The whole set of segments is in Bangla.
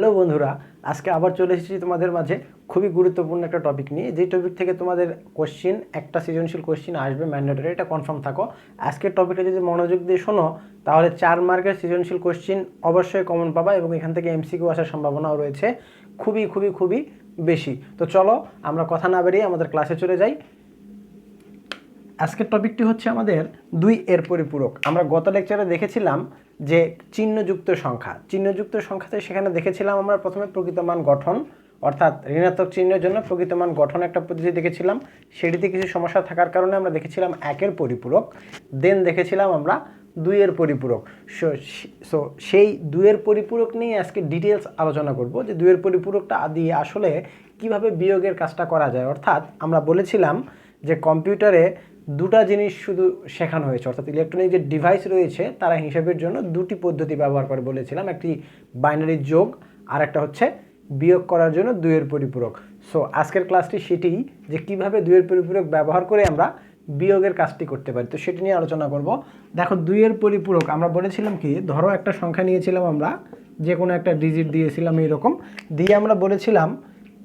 হ্যালো বন্ধুরা, আজকে আবার চলে এসেছি তোমাদের মাঝে খুবই গুরুত্বপূর্ণ একটা টপিক নিয়ে। যে টপিক থেকে তোমাদের কোশ্চিন, একটা সৃজনশীল কোশ্চিন আসবে ম্যান্ডেটরি, এটা কনফার্ম থাকো। আজকের টপিকটা যদি মনোযোগ দিয়ে শোনো তাহলে 4 মার্কের সৃজনশীল কোশ্চিন অবশ্যই কমন পাবা এবং এখান থেকে এমসিকিউ আসার সম্ভাবনাও রয়েছে খুবই খুবই খুবই বেশি। তো চলো আমরা কথা না বেরিয়ে আমাদের ক্লাসে চলে যাই। আজকের টপিকটি হচ্ছে আমাদের 2 এর পরিপূরক। আমরা গত লেকচারে দেখেছিলাম যে চিহ্নযুক্ত সংখ্যাতে সেখানে দেখেছিলাম আমরা প্রথমে প্রকৃত মান গঠন, অর্থাৎ ঋণাত্মক চিহ্নের জন্য প্রকৃত মান গঠন একটা পদ্ধতি দেখেছিলাম। সেটিতে কিছু সমস্যা থাকার কারণে আমরা দেখেছিলাম 1 এর পরিপূরক, দেন দেখেছিলাম আমরা 2 এর পরিপূরক। সো সেই 2 এর পরিপূরক নিয়ে আজকে ডিটেলস আলোচনা করব যে 2 এর পরিপূরকটা দিয়ে আসলে কিভাবে বিয়োগের কাজটা করা যায়। অর্থাৎ আমরা বলেছিলাম যে কম্পিউটারে দুটা জিনিস শুধু শেখানো হয়েছে, অর্থাৎ ইলেকট্রনিক যে ডিভাইস রয়েছে তারা হিসাবের জন্য দুটি পদ্ধতি ব্যবহার করে বলেছিলাম, একটি বাইনারি যোগ আর একটা হচ্ছে বিয়োগ করার জন্য 2 এর পরিপূরক। সো আজকের ক্লাসটি সেটি যে কিভাবে 2 এর পরিপূরক ব্যবহার করে আমরা বিয়োগের কাজটি করতে পারি, তো সেটি নিয়ে আলোচনা করব। দেখো 2 এর পরিপূরক আমরা বলেছিলাম কি, ধরো একটা সংখ্যা নিয়েছিলাম, আমরা যে কোনো একটা ডিজিট দিয়েছিলাম, এইরকম দিয়ে আমরা বলেছিলাম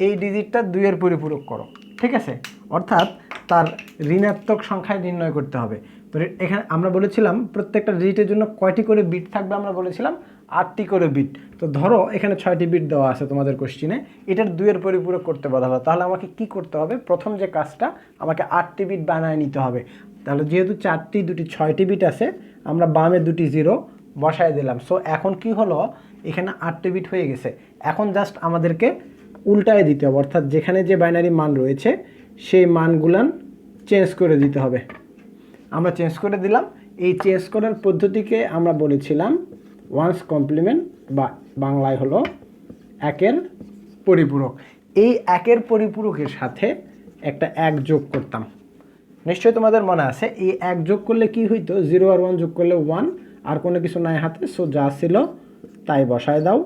এই ডিজিটটা 2 এর পরিপূরক করো, ঠিক আছে? অর্থাৎ তার ঋণাত্মক সংখ্যায় নির্ণয় করতে হবে। তো এখানে আমরা বলেছিলাম প্রত্যেকটা ডিজিটের জন্য কয়টি করে বিট থাকবে, আমরা বলেছিলাম 8টি করে বিট। তো ধরো এখানে 6টি বিট দেওয়া আছে তোমাদের কোশ্চিনে, এটার 2 এর পরিপূরক করতে বলা হলো, তাহলে আমাকে কি করতে হবে? প্রথম যে কাজটা, আমাকে 8টি বিট বানায় নিতে হবে। তাহলে যেহেতু 4টি, 2টি 6টি বিট আছে, আমরা বামে 2টি 0 বসায় দিলাম। সো এখন কি হলো, এখানে 8টি বিট হয়ে গেছে। এখন জাস্ট আমাদেরকে উল্টায় দিতে হবে, অর্থাৎ যেখানে যে বাইনারি মান রয়েছে সেই মানগুলান চেঞ্জ করে দিতে হবে। আমরা চেঞ্জ করে দিলাম। এই চেঞ্জ করার পদ্ধতিকে আমরা বলেছিলাম ওয়ান্স কমপ্লিমেন্ট, বা বাংলায় হলো 1 এর পরিপূরক। এই 1 এর পরিপূরকের সাথে একটা 1 যোগ করতাম, নিশ্চয়ই তোমাদের মনে আছে। এই 1 যোগ করলে কি হইতো, 0 আর 1 যোগ করলে 1, আর কোনো কিছু নাই হাতে। সো যা ছিল তাই বসায় দাও।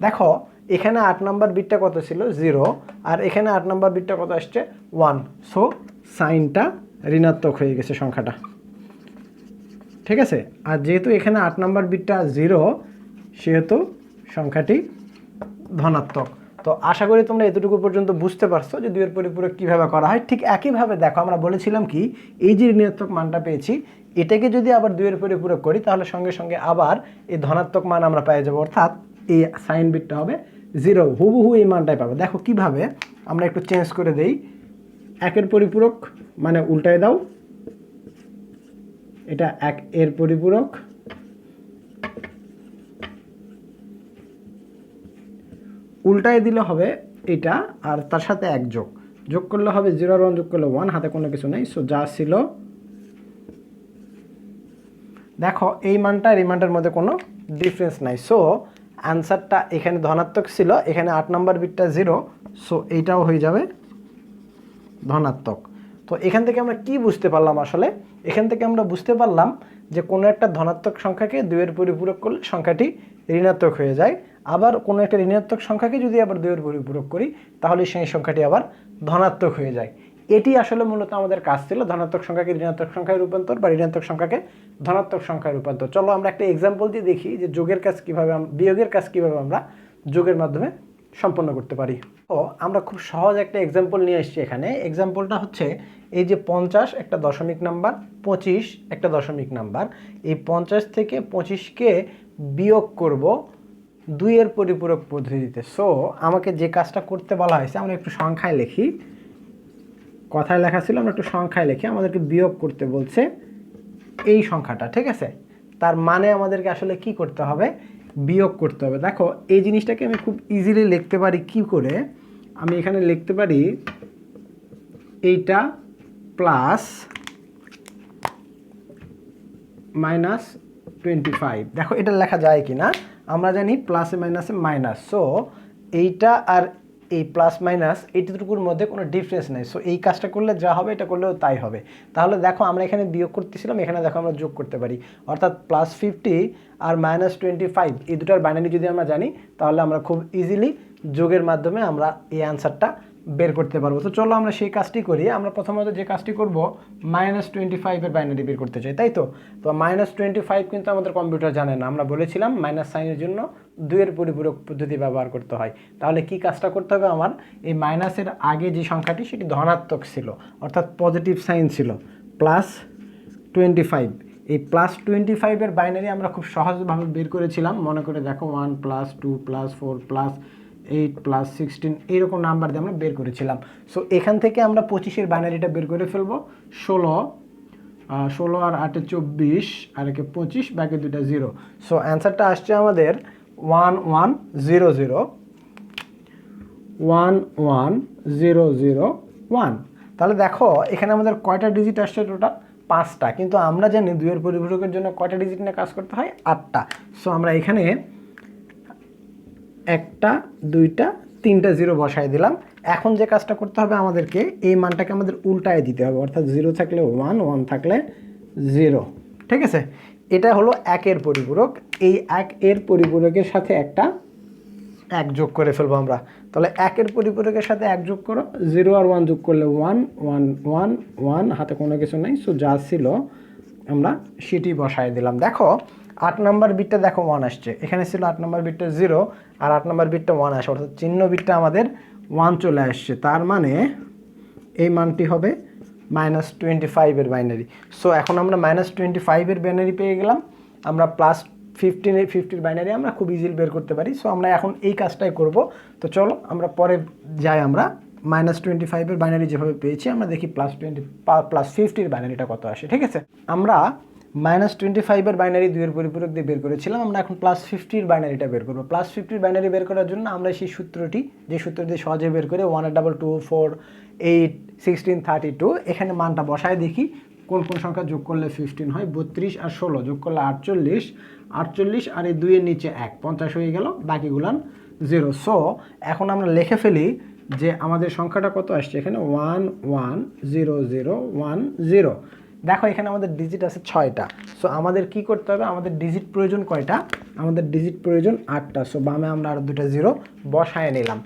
দেখো এখানে 8 নাম্বার বিটটা কত ছিল, 0, আর এখানে 8 নাম্বার বিটটা কত আসছে, 1। সো সাইনটা ঋণাত্মক হয়ে গেছে সংখ্যাটা, ঠিক আছে? আর যেহেতু এখানে 8 নাম্বার বিটটা 0, সেহেতু সংখ্যাটি ধনাত্মক। তো আশা করি তোমরা এতটুকু পর্যন্ত বুঝতে পারছো যে 2 এর পরিপূরক কীভাবে করা হয়। ঠিক একইভাবে দেখো, আমরা বলেছিলাম কি, এই যে ঋণাত্মক মানটা পেয়েছি, এটাকে যদি আবার 2 এর পরিপূরক করি তাহলে সঙ্গে সঙ্গে আবার এই ধনাত্মক মান আমরা পেয়ে যাবো, অর্থাৎ এই সাইন বিটটা হবে 0, হুবহু এই মানটাই পাবো। দেখো কিভাবে, আমরা একটু চেঞ্জ করে দেই। 1 এর পরিপূরক মানে উল্টায় দাও, এটা 1 এর পরিপূরক, উল্টায় দিলে হবে এটা, আর তার সাথে 1 যোগ করলে হবে 0 আর 1 যোগ করলে 1, হাতে কোনো কিছু নেই। সো যা ছিল, দেখো এই মানটা আর এই মানটার মধ্যে কোনো ডিফারেন্স নাই। সো অ্যান্সারটা এখানে ধনাত্মক ছিল, এখানে 8 নাম্বার বিটটা 0, সো এইটাও হয়ে যাবে ধনাত্মক। তো এখান থেকে আমরা কি বুঝতে পারলাম? আসলে এখান থেকে আমরা বুঝতে পারলাম যে কোনো একটা ধনাত্মক সংখ্যাকে 2 এর পরিপূরক করলে সংখ্যাটি ঋণাত্মক হয়ে যায়, আবার কোনো একটা ঋণাত্মক সংখ্যাকে যদি আবার 2 এর পরিপূরক করি তাহলে সেই সংখ্যাটি আবার ধনাত্মক হয়ে যায়। এটি আসলে মূলত আমাদের কাজ ছিল, ধনাত্মক সংখ্যাকে ঋণাত্মক সংখ্যায় রূপান্তর বা ঋণাত্মক সংখ্যাকে ধনাত্মক সংখ্যায় রূপান্তর। চলো আমরা একটা এক্সাম্পল দিয়ে দেখি যে যোগের কাজ কীভাবে, বিয়োগের কাজ কীভাবে আমরা যোগের মাধ্যমে সম্পন্ন করতে পারি। তো আমরা খুব সহজ একটা এক্সাম্পল নিয়ে এসেছি এখানে। এক্সাম্পলটা হচ্ছে এই যে 50 একটা দশমিক নাম্বার, 25 একটা দশমিক নাম্বার। এই 50 থেকে 25কে বিয়োগ করব 2 এর পরিপূরক পদ্ধতিতে। সো আমাকে যে কাজটা করতে বলা হয়েছে, আমরা একটু সংখ্যায় লিখি, কথায় লেখা ছিল, আমরা একটু সংখ্যায় লিখি। আমাদেরকে বিয়োগ করতে বলছে এই সংখ্যাটা, ঠিক আছে? তার মানে আমাদেরকে আসলে কি করতে হবে, বিয়োগ করতে হবে। দেখো এই জিনিসটাকে আমি খুব ইজিলি লিখতে পারি কি করে, আমি এখানে লিখতে পারি এইটা প্লাস -25। দেখো এটা লেখা যায় কি না, আমরা জানি প্লাসে মাইনাসে মাইনাস। সো এইটা আর এই প্লাস মাইনাস এইটুকুর মধ্যে কোনো ডিফারেন্স নেই। সো এই কাজটা করলে যা হবে এটা করলেও তাই হবে। তাহলে দেখো আমরা এখানে বিয়োগ করতেছিলাম, এখানে দেখো আমরা যোগ করতে পারি, অর্থাৎ +50 আর -25 এই দুটার বাইনারি যদি আমরা জানি তাহলে আমরা খুব ইজিলি যোগের মাধ্যমে আমরা এই অ্যান্সারটা বের করতে পারবো। তো চলো আমরা সেই কাজটি করি। আমরা প্রথমত যে কাজটি করব, -25 এর বাইনারি বের করতে চাই, তাই তো। তো -25 কিন্তু আমাদের কম্পিউটার জানে না। আমরা বলেছিলাম মাইনাস সাইনের জন্য 2 এর পরিপূরক পদ্ধতি ব্যবহার করতে হয়। তাহলে কি কাজটা করতে হবে আমার, এই মাইনাসের আগে যে সংখ্যাটি সেটি ধনাত্মক ছিল, অর্থাৎ পজিটিভ সাইন ছিল, +25। এই +25 এর বাইনারি আমরা খুব সহজভাবে বের করেছিলাম। মনে করে দেখো 1 + 2 + 4 +8 +16 এইরকম নাম্বার দিয়ে আমরা বের করেছিলাম। সো এখান থেকে আমরা 25-এর বাইনারিটা বের করে ফেলবো। 16 আর 8 24 আর একে 25, বাকি দুটা 0। সো অ্যান্সারটা আসছে আমাদের 11001 11001। তাহলে দেখো এখানে আমাদের কয়টা ডিজিট আসছে, টোটাল 5টা। কিন্তু আমরা জানি 2 এর পরিপূরকের জন্য কয়টা ডিজিট নিয়ে কাজ করতে হয়, 8টা। সো আমরা এখানে 1টা 2টা 3টা 0 বসাই দিলাম। এখন যে কাজটা করতে হবে আমাদেরকে, এই মানটাকে আমাদের উল্টায় দিতে হবে, অর্থাৎ 0 থাকলে 1, 1 থাকলে 0। ঠিক আছে, এটা হলো 1 এর পরিপূরক। এই 1 এর পরিপূরকের সাথে একটা 1 যোগ করে ফেলবো আমরা। তাহলে 1 এর পরিপূরকের সাথে 1 যোগ করো, 0 আর 1 যোগ করলে 1 1 1 1, হাতে কোনো কিছু নাই। সো যা ছিল আমরা সেটি বসাই দিলাম। দেখো 8 নাম্বার বিটটা দেখো 1 আসছে, এখানে ছিল 8 নাম্বার বিটটা 0 আর 8 নাম্বার বিটটা 1 আসে, অর্থাৎ চিহ্ন বিটটা আমাদের 1 চলে আসছে। তার মানে এই মানটি হবে -25 এর বাইনারি। সো এখন আমরা -25 এর বাইনারি পেয়ে গেলাম। আমরা +50 বাইনারি আমরা খুব ইজিলি বের করতে পারি। সো আমরা এখন এই কাজটাই করব। তো চলো আমরা পরে যাই। আমরা -25 এর বাইনারি যেভাবে পেয়েছি, আমরা দেখি +50 এর বাইনারিটা কত আসে। ঠিক আছে, আমরা -25 এর বাইনারি 2 এর পরিপূরক দিয়ে বের করেছিলাম। আমরা এখন +50 এর বাইনারিটা বের করব। +50 বাইনারি বের করার জন্য আমরা সেই সূত্রটি, যে সূত্র দিয়ে সহজে বের করে 1 2 2 4 8 16 32, এখানে মানটা বসায় দেখি কোন কোন সংখ্যা যোগ করলে 15 হয়। 32 আর 16 যোগ করলে 48, 48 আর এই 2 এর নিচে 1, 50 হয়ে গেল, বাকিগুলান 0। সো এখন আমরা লিখে ফেলি যে আমাদের সংখ্যাটা কত আসছে, এখানে 110010। দেখো এখানে আমাদের ডিজিট আছে 6টা। সো আমাদের কি করতে হবে, আমাদের ডিজিট প্রয়োজন কয়টা, আমাদের ডিজিট প্রয়োজন 8টা। সো বামে আমরা আরও 2টা 0 বসায় নিলাম।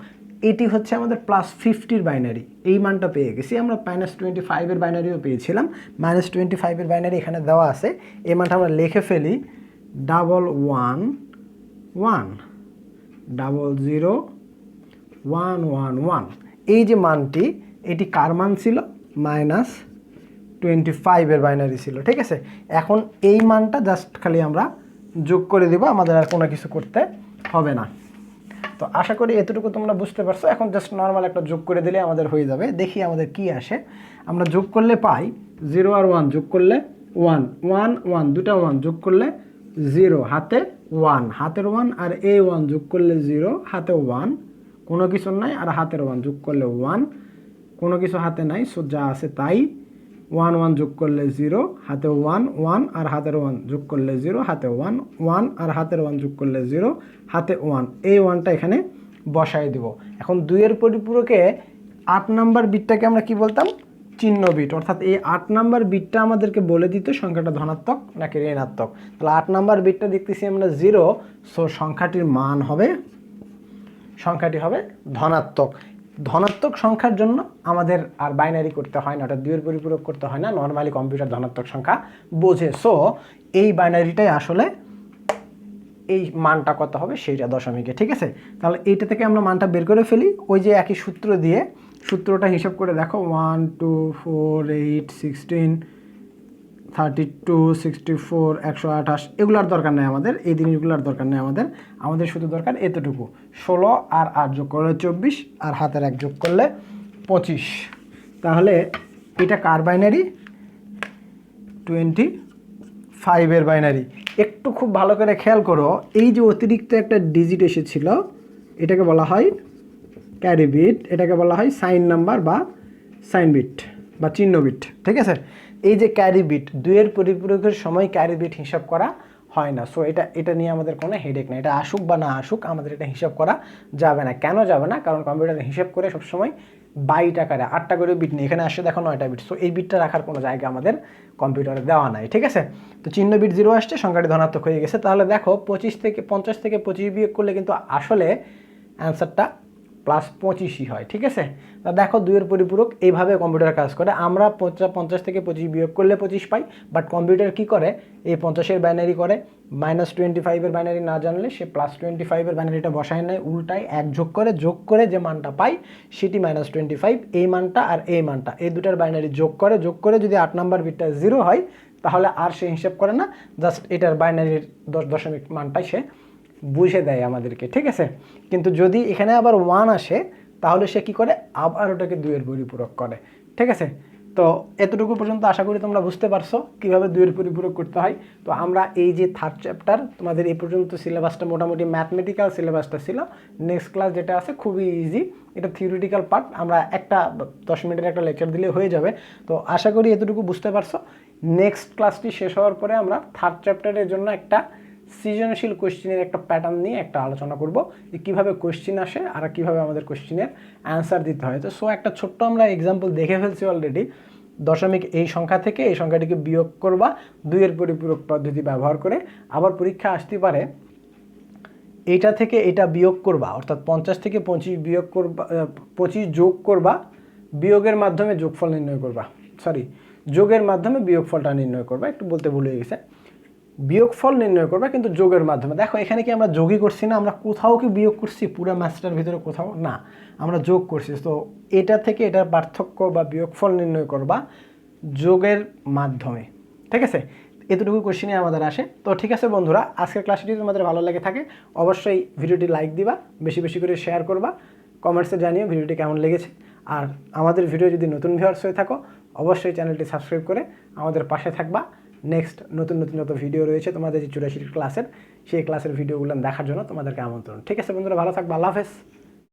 এটি হচ্ছে আমাদের +50 বাইনারি। এই মানটা পেয়ে গেছি। আমরা -25 এর বাইনারিও পেয়েছিলাম। -25 এর বাইনারি এখানে দেওয়া আছে। এই মানটা আমরা লিখে ফেলি 111000111। এই যে মানটি, এটি কার মান ছিল, -25 এর বাইনারি ছিল। ঠিক আছে, এখন এই মানটা জাস্ট খালি আমরা যোগ করে দিব, আমাদের আর কোনো কিছু করতে হবে না। তো আশা করি এতটুকু তোমরা বুঝতে পারছো। এখন জাস্ট নর্মাল একটা যোগ করে দিলে আমাদের হয়ে যাবে। দেখি আমাদের কি আসে। আমরা যোগ করলে পাই 0 আর 1 যোগ করলে 1 1 1, দুটা 1 যোগ করলে 0, হাতে 1, হাতের 1 আর এই 1 যোগ করলে 0, হাতে 1, কোনো কিছু নাই, আর হাতের 1 যোগ করলে 1, কোনো কিছু হাতে নাই। সো যা আছে তাই। 1 1 যোগ করলে 0, হাতে 1 1 আর হাতের 1 যোগ করলে 0, হাতে 1 1 আর হাতের 1 যোগ করলে 0, হাতে 1। এই 1টা এখানে বসাই দিব। এখন 2 এর পরিপূরকে 8 নাম্বার বিটটাকে আমরা কি বলতাম, চিহ্ন বিট। অর্থাৎ এই 8 নাম্বার বিটটা আমাদেরকে বলে দিত সংখ্যাটা ধনাত্মক নাকি ঋণাত্মক। তাহলে 8 নাম্বার বিটটা দেখতেছি আমরা 0। সো সংখ্যাটির মান হবে, সংখ্যাটি হবে ধনাত্মক। ধনাত্মক সংখ্যার জন্য আমাদের আর বাইনারি করতে হয় না, ওটা 2 এর পরিপূরক করতে হয় না। নর্মালি কম্পিউটার ধনাত্মক সংখ্যা বোঝে। সো এই বাইনারিটাই আসলে এই মানটা কত হবে সেইটা দশমিকে। ঠিক আছে, তাহলে এইটা থেকে আমরা মানটা বের করে ফেলি। ওই যে একই সূত্র দিয়ে, সূত্রটা হিসাব করে দেখো 1 2 4 8 16 32 64 128, এগুলার দরকার নেই আমাদের, এই জিনিসগুলোর দরকার নেই আমাদের। আমাদের শুধু দরকার এতটুকু, 16 আর 8 যোগ করলে 24 আর হাতের 1 যোগ করলে 25। তাহলে এটা কার বাইনারি, 25 এর বাইনারি। একটু খুব ভালো করে খেয়াল করো, এই যে অতিরিক্ত একটা ডিজিট এসেছিল, এটাকে বলা হয় ক্যারি বিট, এটাকে বলা হয় সাইন নাম্বার বা সাইন বিট বা চিহ্ন বিট। ঠিক আছে, এই যে ক্যারি বিট, 2 এর পরিপূরকের সময় ক্যারি বিট হিসাব করা হয় না। সো এটা নিয়ে আমাদের কোনো হেডেক নেই। এটা আসুক বা না আসুক, আমাদের এটা হিসাব করা যাবে না। কেন যাবে না, কারণ কম্পিউটারে হিসাব করে সবসময় বাইট আকারে 8টা করে বিট নেই। এখানে আসছে দেখো 9টা বিট। সো এই বিটটা রাখার কোনো জায়গা আমাদের কম্পিউটারে দেওয়া নাই। ঠিক আছে, তো চিহ্ন বিট 0 আসছে, সংখ্যাটি ধনাত্মক হয়ে গেছে। তাহলে দেখো 50 থেকে 25 বিয়োগ করলে কিন্তু আসলে অ্যান্সারটা +25ই হয়, ঠিক আছে। তা দেখো 2 এর পরিপূরক এইভাবে কম্পিউটার কাজ করে। আমরা 50 থেকে 25 বিয়োগ করলে 25 পাই, বাট কম্পিউটার কি করে, এই 50-এর বাইনারি করে, -25-এর বাইনারি না জানলে সে +25-এর বাইনারিটা বসায় নেয়, উল্টায় 1 যোগ করে যে মানটা পাই সেটি -25, এই মানটা আর এই মানটা, এই দুটার বাইনারি যোগ করে যদি 8 নাম্বার বিটটা 0 হয় তাহলে আর সে হিসাব করে না, জাস্ট এটার বাইনারির 10 দশমিক মানটাই সে বুঝে দেয় আমাদেরকে, ঠিক আছে। কিন্তু যদি এখানে আবার 1 আসে তাহলে সে কি করে, আবার ওটাকে 2 এর পরিপূরক করে, ঠিক আছে। তো এতটুকু পর্যন্ত আশা করি তোমরা বুঝতে পারছো কীভাবে 2 এর পরিপূরক করতে হয়। তো আমরা এই যে 3rd চ্যাপ্টার, তোমাদের এই পর্যন্ত সিলেবাসটা মোটামুটি ম্যাথমেটিক্যাল সিলেবাসটা ছিল। নেক্সট ক্লাস যেটা আছে খুবই ইজি, এটা থিওরিটিক্যাল পার্ট, আমরা একটা 10 মিনিটের একটা লেকচার দিলে হয়ে যাবে। তো আশা করি এতটুকু বুঝতে পারছো। নেক্সট ক্লাসটি শেষ হওয়ার পরে আমরা 3rd চ্যাপ্টারের জন্য একটা সৃজনশীল কোশ্চেনের একটা প্যাটার্ন নিয়ে একটা আলোচনা করব, যে কীভাবে কোশ্চেন আসে আর কীভাবে আমাদের কোশ্চেনের অ্যান্সার দিতে হয়। তো একটা ছোট্ট আমরা এক্সাম্পল দেখে ফেলছি অলরেডি। দশমিক এই সংখ্যা থেকে এই সংখ্যাটিকে বিয়োগ করবা 2 এর পরিপূরক পদ্ধতি ব্যবহার করে। আবার পরীক্ষা আসতে পারে এইটা থেকে এটা বিয়োগ করবা, অর্থাৎ 50 থেকে 25 বিয়োগ করবা, 25 যোগ করবা, বিয়োগের মাধ্যমে যোগফল নির্ণয় করবা, যোগের মাধ্যমে বিয়োগফলটা নির্ণয় করবা, একটু বলতে ভুলে গেছে, বিয়োগফল নির্ণয় করবা কিন্তু যোগের মাধ্যমে। দেখো এখানে কি আমরা যোগই করছি না, আমরা কোথাও কি বিয়োগ করছি, পুরো ম্যাথটার ভিতরে কোথাও না, আমরা যোগ করছি। তো এটা থেকে এটার পার্থক্য বা বিয়োগফল নির্ণয় করবা যোগের মাধ্যমে, ঠিক আছে। এতটুকু কোশ্চেনে আমাদের আসে। তো ঠিক আছে বন্ধুরা, আজকের ক্লাসটি যদি তোমাদের ভালো লাগে থাকে অবশ্যই ভিডিওটি লাইক দিবা, বেশি বেশি করে শেয়ার করবা, কমেন্টসে জানিও ভিডিওটি কেমন লেগেছে। আর আমাদের ভিডিও যদি নতুন ভিউয়ার্স হয়ে থাকো অবশ্যই চ্যানেলটি সাবস্ক্রাইব করে আমাদের পাশে থাকবা। নেক্সট নতুন যত ভিডিও রয়েছে তোমাদের যে 84 ক্লাসের, সেই ক্লাসের ভিডিওগুলো দেখার জন্য তোমাদেরকে আমন্ত্রণ। ঠিক আছে বন্ধুরা, ভালো থাকবা, আল্লাহ হাফেজ।